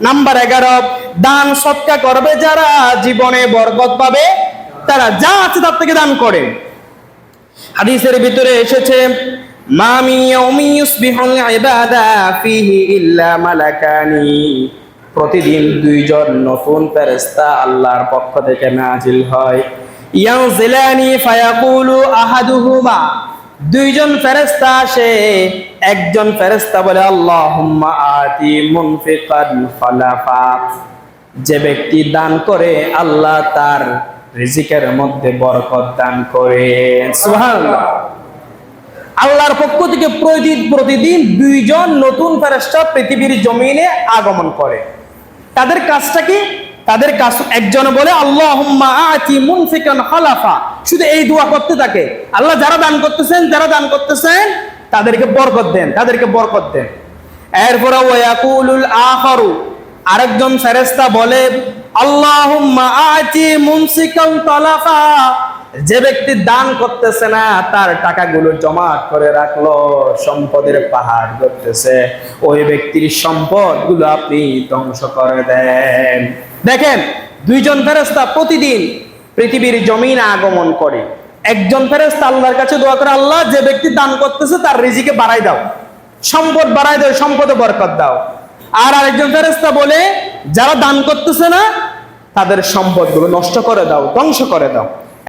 Number 11, দান সদকা করবে যারা জীবনে বরকত পাবে, তারা যা আছে তার থেকে দান করে। হাদিসের ভিতরে এসেছে, মা মিন ইয়াউমিন ইউসবিহুল ইবাদা ফিহি ইল্লা মালাকানি, প্রতিদিন দুইজন নতুন ফেরেশতা আল্লাহর পক্ষ থেকে নাজিল হয়। ইয়ানজিলানি ফায়াকুলু আহাদুহুমা, দুইজন ফেরেশতা আসে, একজন ফেরেশতা বলে আল্লাহুম্মা আতি মুনফিকান খালাফা, যে ব্যক্তি দান করে আল্লাহ তার রিজিকের মধ্যে বরকত দান করে। সুবহানাল্লাহ। আল্লাহর পক্ষ থেকে প্রতিদিন দুইজন নতুন ফেরেশতা পৃথিবীর জমিনে আগমন করে। তাদের কাজটা কি? তাদের কাজ, একজন বলে আল্লাহুম্মা আতি মুনফিকান খালাফা, শুধু এই দোয়া করতে থাকে, আল্লাহ যারা দান করতেছেন তাদেরকে বরকত দেন, তাদেরকে বরকত দেন। এরপরে ওয়াকুলুল আখারু, আরেকজন ফেরেশতা বলে আল্লাহুম্মা আতি মুমসিকান তালাফা, যে ব্যক্তি দান করতেছে না, তার টাকাগুলো জমা করে রাখলো, সম্পদের পাহাড় করতেছে, ওই ব্যক্তির সম্পদগুলো আপনি ধ্বংস করে দেন। দেখেন, দুইজন ফেরেশতা প্রতিদিন পৃথিবীর জমিনে আগমন করে। একজন ফেরেশতা আল্লাহর কাছে দোয়া করে, আল্লাহ যে ব্যক্তি দান করতেছে তার রিজিকে বাড়াই দাও, সম্পদ বাড়াই দাও, সম্পদে বরকত দাও। আর আরেকজন ফেরেশতা বলে যারা দান করতেছে না তাদের সম্পদগুলো নষ্ট করে দাও, ধ্বংস করে দাও।